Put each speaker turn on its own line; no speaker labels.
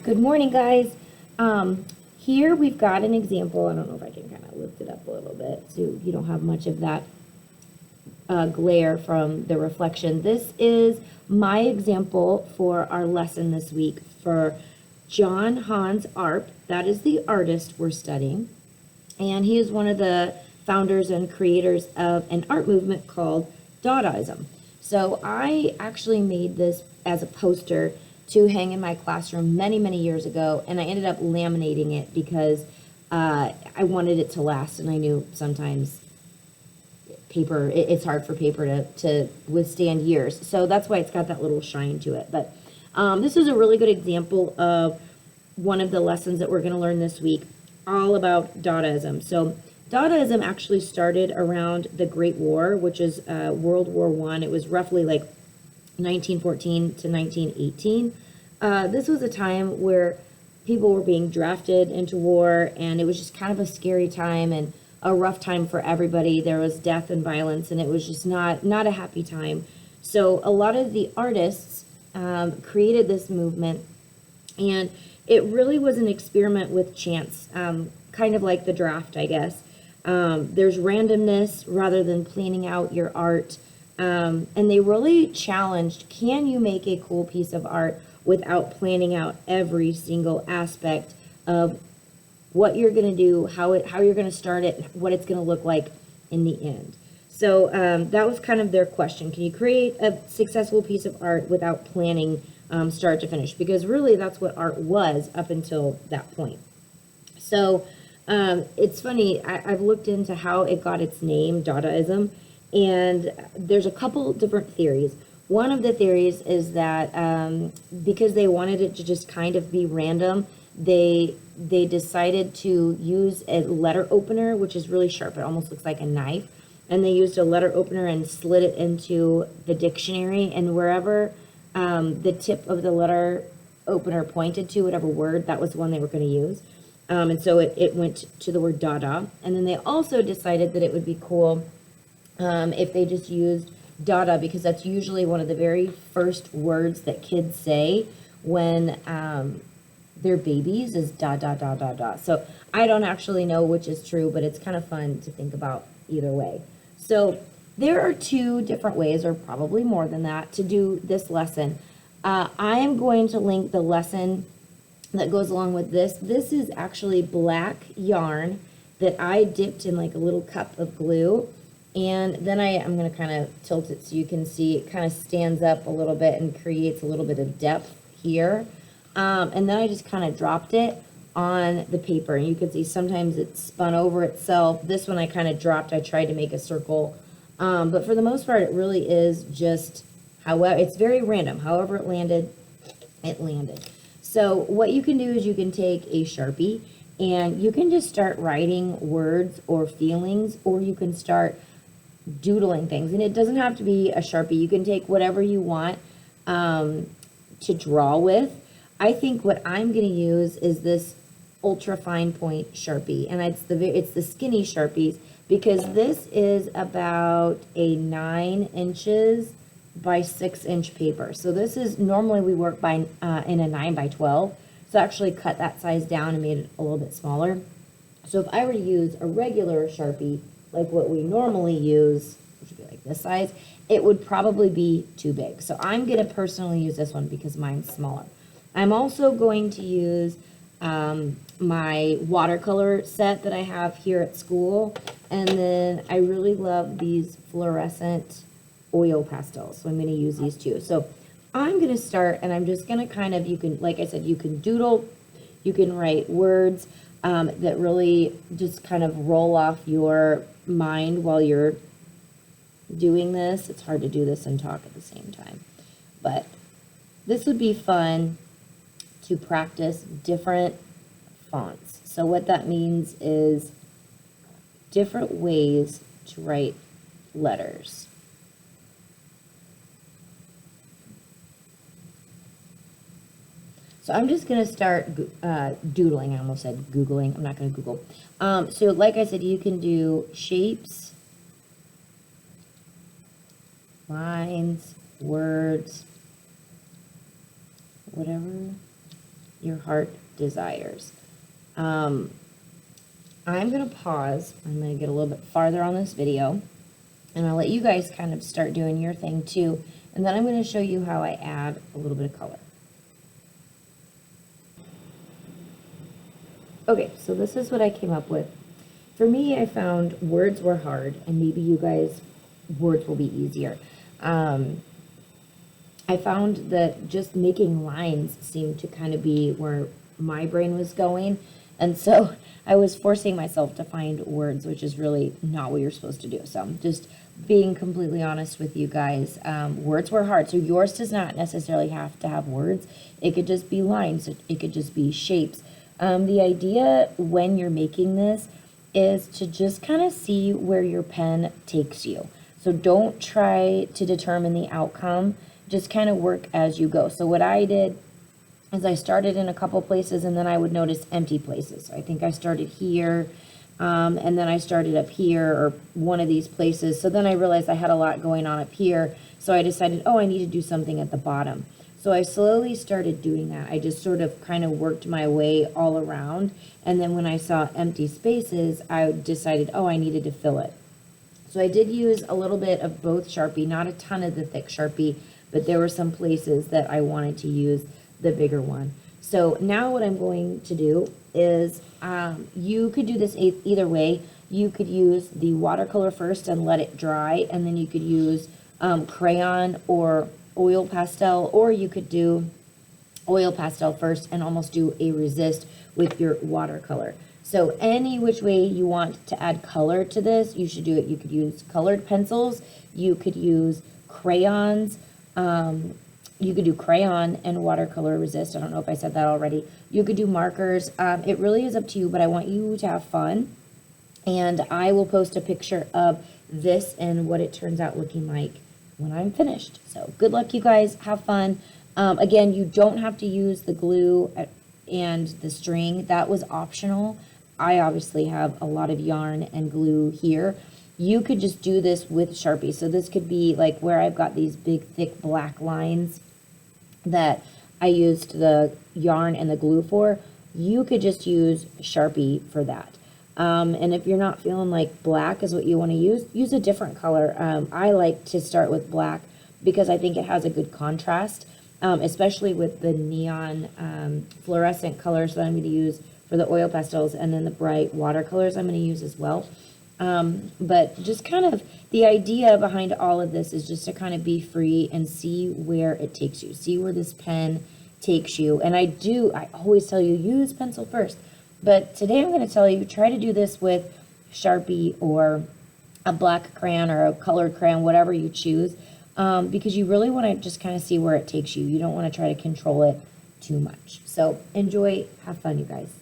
Good morning, guys. Here we've got an example. I don't know if I can kind of lift it up a little bit so you don't have much of that glare from the reflection. This is my example for our lesson this week for John Hans Arp. That is the artist we're studying. And he is one of the founders and creators of an art movement called Dadaism. So I actually made this as a poster to hang in my classroom many, many years ago, and I ended up laminating it because I wanted it to last, and I knew sometimes paper, it's hard for paper to withstand years. So that's why it's got that little shine to it. But this is a really good example of one of the lessons that we're going to learn this week, all about Dadaism. So Dadaism actually started around the Great War, which is World War I. It was roughly like 1914 to 1918. This was a time where people were being drafted into war, and it was just kind of a scary time and a rough time for everybody. There was death and violence, and it was just not a happy time. So a lot of the artists created this movement, and it really was an experiment with chance, kind of like the draft, I guess. There's randomness rather than planning out your art. And they really challenged, can you make a cool piece of art without planning out every single aspect of what you're going to do, how you're going to start it, what it's going to look like in the end. So that was kind of their question. Can you create a successful piece of art without planning start to finish? Because really that's what art was up until that point. So it's funny, I've looked into how it got its name, Dadaism, and there's a couple different theories. One of the theories is that because they wanted it to just kind of be random, they decided to use a letter opener, which is really sharp. It almost looks like a knife. And they used a letter opener and slid it into the dictionary. And wherever the tip of the letter opener pointed to, whatever word, that was the one they were going to use. And so it went to the word Dada. And then they also decided that it would be cool if they just used Dada, because that's usually one of the very first words that kids say when they're babies is da da da da da. So I don't actually know which is true, but it's kind of fun to think about either way. So there are two different ways, or probably more than that, to do this lesson. I am going to link the lesson that goes along with this. This is actually black yarn that I dipped in like a little cup of glue. And then I'm going to kind of tilt it so you can see it kind of stands up a little bit and creates a little bit of depth here. And then I just kind of dropped it on the paper. And you can see sometimes it spun over itself. This one I kind of dropped. I tried to make a circle. But for the most part, it really is just, however, it's very random. However it landed, it landed. So what you can do is you can take a Sharpie and you can just start writing words or feelings, or you can start doodling things. And it doesn't have to be a Sharpie. You can take whatever you want to draw with. I think what I'm going to use is this ultra fine point Sharpie, and it's the skinny Sharpies, because this is about a 9 inches by 6 inch paper. So this is, normally we work by in a 9 by 12. So I actually cut that size down and made it a little bit smaller. So if I were to use a regular Sharpie, like what we normally use, which would be like this size, it would probably be too big. So I'm going to personally use this one because mine's smaller. I'm also going to use my watercolor set that I have here at school. And then I really love these fluorescent oil pastels. So I'm going to use these too. So I'm going to start, and I'm just going to kind of, you can, like I said, you can doodle, you can write words that really just kind of roll off your mind while you're doing this. It's hard to do this and talk at the same time, but this would be fun to practice different fonts. So what that means is different ways to write letters. So I'm just going to start doodling. I almost said Googling. I'm not going to Google. So like I said, you can do shapes, lines, words, whatever your heart desires. I'm going to pause. I'm going to get a little bit farther on this video, and I'll let you guys kind of start doing your thing too. And then I'm going to show you how I add a little bit of color. Okay, so this is what I came up with. For me, I found words were hard, and maybe you guys, words will be easier. I found that just making lines seemed to kind of be where my brain was going. And so I was forcing myself to find words, which is really not what you're supposed to do. So I'm just being completely honest with you guys. Words were hard. So yours does not necessarily have to have words. It could just be lines. It could just be shapes. The idea when you're making this is to just kind of see where your pen takes you. So don't try to determine the outcome. Just kind of work as you go. So what I did is I started in a couple places, and then I would notice empty places. So I think I started here, and then I started up here, or one of these places. So then I realized I had a lot going on up here. So I decided, oh, I need to do something at the bottom. So I slowly started doing that. I just sort of kind of worked my way all around. And then when I saw empty spaces, I decided, oh, I needed to fill it. So I did use a little bit of both Sharpie, not a ton of the thick Sharpie, but there were some places that I wanted to use the bigger one. So now what I'm going to do is, you could do this either way. You could use the watercolor first and let it dry, and then you could use crayon or oil pastel, or you could do oil pastel first and almost do a resist with your watercolor. So any which way you want to add color to this, you should do it. You could use colored pencils, you could use crayons, you could do crayon and watercolor resist. I don't know if I said that already. You could do markers. It really is up to you, but I want you to have fun. And I will post a picture of this and what it turns out looking like when I'm finished. So good luck, you guys. Have fun. Again, you don't have to use the glue and the string. That was optional. I obviously have a lot of yarn and glue here. You could just do this with Sharpie. So this could be like where I've got these big, thick black lines that I used the yarn and the glue for. You could just use Sharpie for that. And if you're not feeling like black is what you want to use a different color. I like to start with black because I think it has a good contrast, especially with the neon fluorescent colors that I'm going to use for the oil pastels, and then the bright watercolors I'm going to use as well. But just kind of the idea behind all of this is just to kind of be free and see where it takes you, see where this pen takes you. And I always tell you, use pencil first. But today I'm going to tell you, try to do this with Sharpie or a black crayon or a colored crayon, whatever you choose, because you really want to just kind of see where it takes you. You don't want to try to control it too much. So enjoy, have fun, you guys.